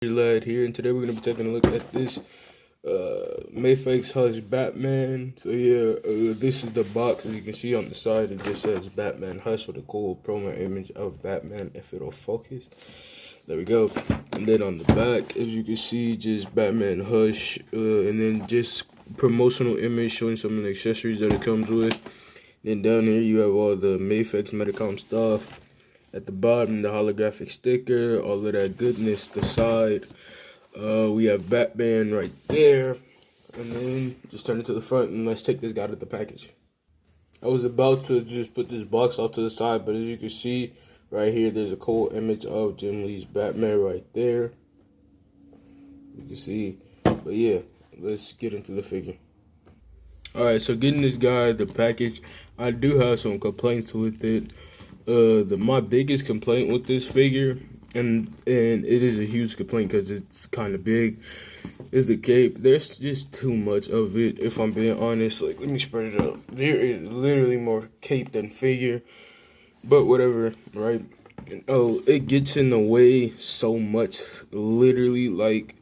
Lad here, and today we're gonna be taking a look at this Mafex Hush Batman. So yeah, this is the box. As you can see on the side, it just says Batman Hush with a cool promo image of Batman. If it'll focus, there we go. And then on the back, as you can see, just Batman Hush, and then just promotional image showing some of the accessories that it comes with. Then down here you have all the Mafex Medicom stuff. At the bottom, the holographic sticker, all of that goodness. The side, we have Batman right there. And then just turn it to the front and let's take this guy to the package. I was about to just put this box off to the side, but as you can see right here, there's a cool image of Jim Lee's Batman right there. You can see. But yeah, let's get into the figure. Alright, so getting this guy the package, I do have some complaints with it. My biggest complaint with this figure, and it is a huge complaint because it's kind of big, is the cape. There's just too much of it, if I'm being honest. Like, let me spread it out. There is literally more cape than figure, but whatever, right? Oh, it gets in the way so much, literally. Like,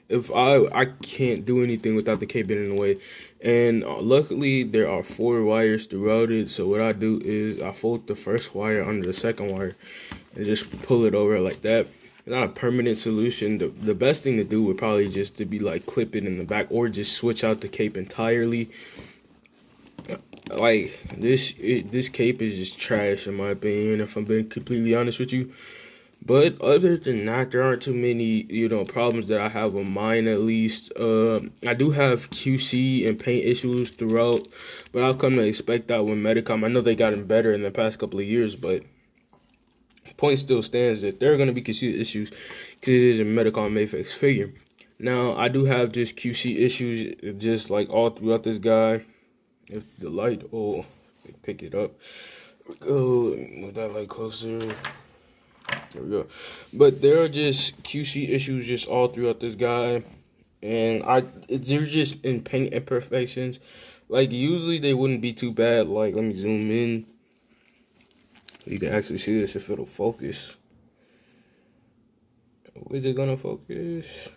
if I can't do anything without the cape in the way. And luckily there are 4 wires throughout it, so what I do is I fold the first wire under the second wire and just pull it over like that. It's not a permanent solution. The best thing to do would probably just to be like clip it in the back, or just switch out the cape entirely. Like this cape is just trash in my opinion, if I'm being completely honest with you. But other than that, there aren't too many, problems that I have on mine, at least. I do have QC and paint issues throughout, but I've come to expect that with Medicom. I know they gotten better in the past couple of years, but point still stands that there are going to be QC issues because it is a Medicom Mafex figure. Now, I do have just QC issues just like all throughout this guy. If the light, pick it up. Let me move that light closer. There we go. But there are just QC issues just all throughout this guy, and they're just in paint imperfections. Like, usually they wouldn't be too bad. Like, let me zoom in. You can actually see this if it'll focus. Is it gonna focus?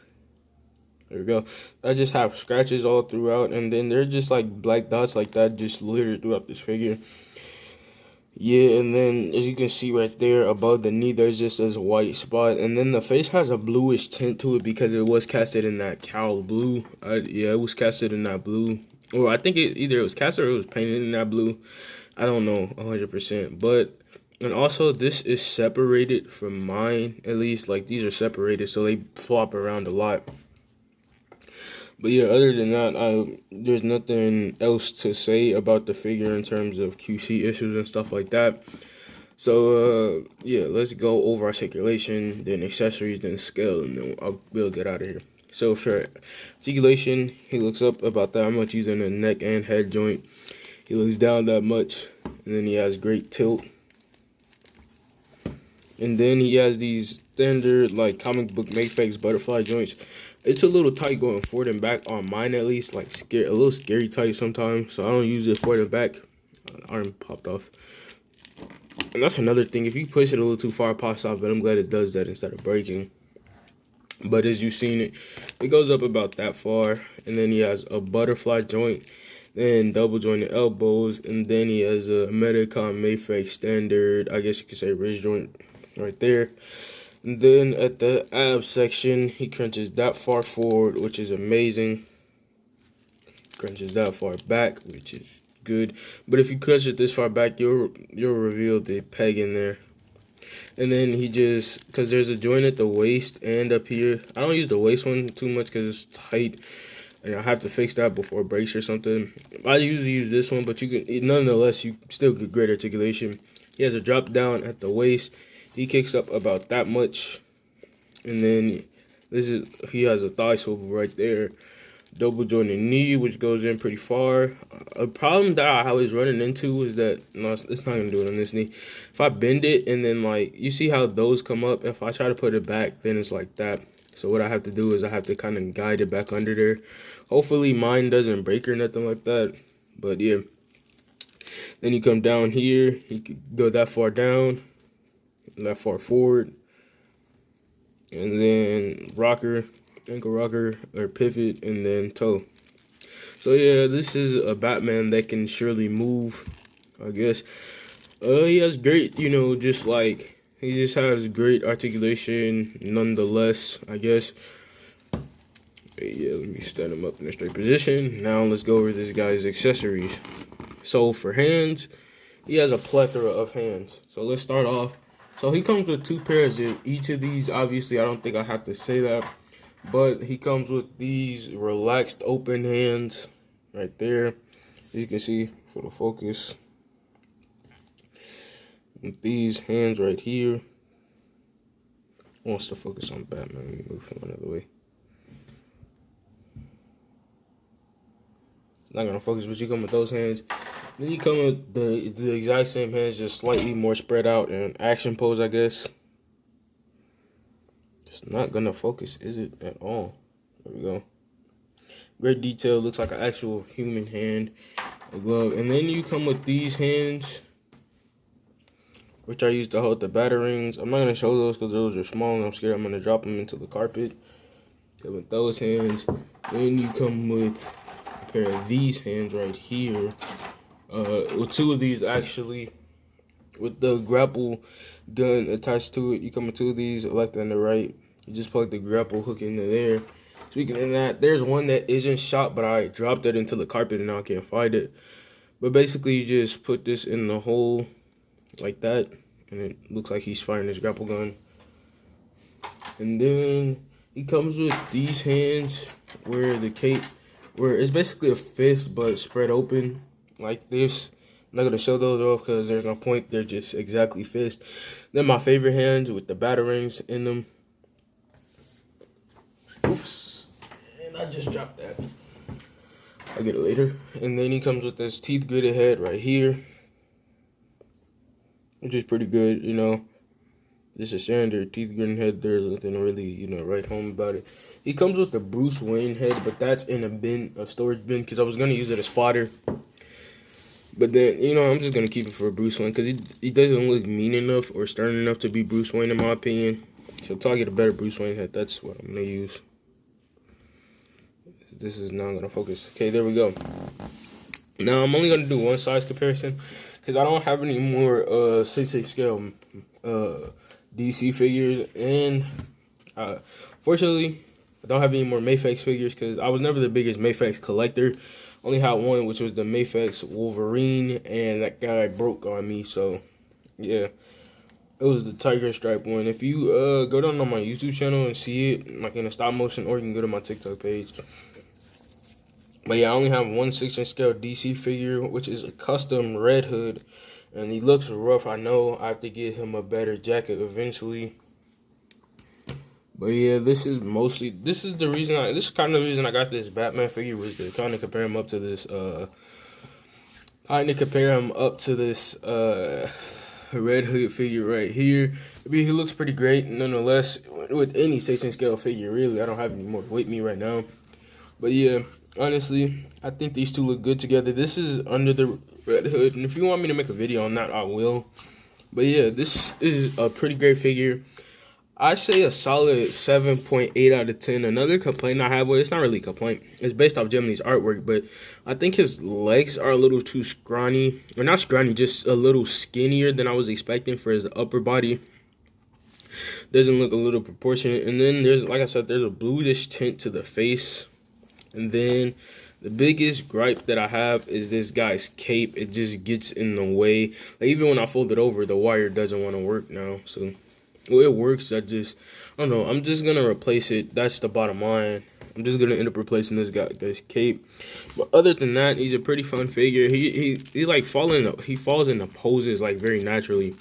There we go. I just have scratches all throughout, and then they're just like black dots like that just littered throughout this figure. Yeah, and then as you can see right there above the knee, there's just this white spot, and then the face has a bluish tint to it because it was casted in that cowl blue. Yeah, it was casted in that blue, or I think either it was casted or it was painted in that blue. I don't know 100%, but and also this is separated from mine, at least. Like, these are separated, so they flop around a lot. But yeah, other than that, there's nothing else to say about the figure in terms of QC issues and stuff like that. So yeah, let's go over articulation, then accessories, then scale, and then we'll get out of here. So for articulation, he looks up about that much using the neck and head joint. He looks down that much, and then he has great tilt. And then he has these standard, like, comic book Mafex butterfly joints. It's a little tight going forward and back on mine, at least. Like, a little scary tight sometimes. So I don't use it forward and back. Arm popped off. And that's another thing. If you push it a little too far, it pops off. But I'm glad it does that instead of breaking. But as you've seen it goes up about that far. And then he has a butterfly joint. Then double jointed elbows. And then he has a Medicom Mafex standard, I guess you could say, wrist joint right there. And then at the ab section, he crunches that far forward, which is amazing. Crunches that far back, which is good. But if you crunch it this far back, you'll reveal the peg in there. And then he just, because there's a joint at the waist and up here. I don't use the waist one too much because it's tight, and I have to fix that before it breaks or something. I usually use this one, but you can, nonetheless, you still get great articulation. He has a drop down at the waist. He kicks up about that much, and then he has a thigh swivel right there. Double jointed knee, which goes in pretty far. A problem that I was running into is that, no, it's not gonna do it on this knee. If I bend it and then, like, you see how those come up, if I try to put it back, then it's like that. So what I have to do is I have to kind of guide it back under there. Hopefully mine doesn't break or nothing like that. But yeah, then you come down here, you could go that far down, that far forward, and then rocker, ankle rocker or pivot, and then toe. So yeah, this is a Batman that can surely move, I guess. He has great, just like he just has great articulation nonetheless, I guess. Yeah, let me stand him up in a straight position. Now let's go over this guy's accessories. So for hands, he has a plethora of hands. So let's start off. So he comes with 2 pairs of each of these. Obviously, I don't think I have to say that. But he comes with these relaxed open hands right there. As you can see for the focus. With these hands right here. Wants to focus on Batman. Let me move him out of the way. It's not gonna focus, but you come with those hands. Then you come with the exact same hands, just slightly more spread out in action pose, I guess. It's not gonna focus, is it, at all? There we go. Great detail, looks like an actual human hand, a glove. And then you come with these hands, which I use to hold the batarangs. I'm not gonna show those because those are small and I'm scared I'm gonna drop them into the carpet. So with those hands, then you come with a pair of these hands right here. With 2 of these actually, with the grapple gun attached to it. You come with 2 of these, left and the right. You just plug the grapple hook into there. Speaking of that, there's one that isn't shot, but I dropped it into the carpet and now I can't find it. But basically, you just put this in the hole like that, and it looks like he's firing his grapple gun. And then he comes with these hands where the cape, where it's basically a fist but spread open like this. I'm not gonna show those off because there's no point. They're just exactly fist. Then my favorite hands with the batarangs in them. Oops, and I just dropped that. I'll get it later. And then he comes with this teeth gritted head right here, which is pretty good, This is standard teeth gritted head. There's nothing really, right home about it. He comes with the Bruce Wayne head, but that's in a bin, a storage bin, because I was gonna use it as fodder. But then, I'm just going to keep it for Bruce Wayne because he doesn't look mean enough or stern enough to be Bruce Wayne, in my opinion. So until I get a better Bruce Wayne head, that's what I'm going to use. This is not going to focus. Okay, there we go. Now, I'm only going to do one size comparison because I don't have any more 6/8 scale DC figures. And fortunately, I don't have any more Mafex figures because I was never the biggest Mafex collector. Only had one, which was the Mafex Wolverine, and that guy broke on me. So, yeah, it was the Tiger Stripe one. If you go down on my YouTube channel and see it, like in a stop motion, or you can go to my TikTok page. But yeah, I only have one 6-inch scale DC figure, which is a custom Red Hood, and he looks rough. I know I have to get him a better jacket eventually. But yeah, this is the reason this is kind of the reason I got this Batman figure, was to kind of compare him up to this Red Hood figure right here. I mean, he looks pretty great nonetheless with any 6-inch scale figure, really. I don't have any more with me right now. But yeah, honestly, I think these two look good together. This is under the Red Hood, and if you want me to make a video on that, I will. But yeah, this is a pretty great figure. I say a solid 7.8 out of 10. Another complaint I have, well, it's not really a complaint. It's based off Gemini's artwork, but I think his legs are a little too scrawny. Or not scrawny, just a little skinnier than I was expecting for his upper body. Doesn't look a little proportionate. And then there's, like I said, there's a bluish tint to the face. And then the biggest gripe that I have is this guy's cape. It just gets in the way. Like, even when I fold it over, the wire doesn't want to work now. So, well, it works. I don't know. I'm just going to replace it. That's the bottom line. I'm just going to end up replacing this guy's cape. But other than that, he's a pretty fun figure. He like he falls into poses like very naturally.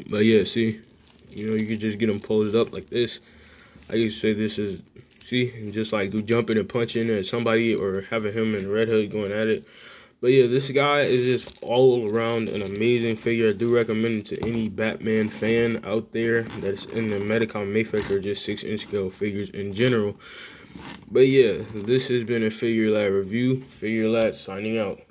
But yeah, see, you could just get him posed up like this. I used to say this is, see, just like jumping and punching at somebody or having him and Red Hood going at it. But yeah, this guy is just all around an amazing figure. I do recommend it to any Batman fan out there that's in the Medicom Mafex or just 6-inch scale figures in general. But yeah, this has been a Figure Lad review. Figure Lad signing out.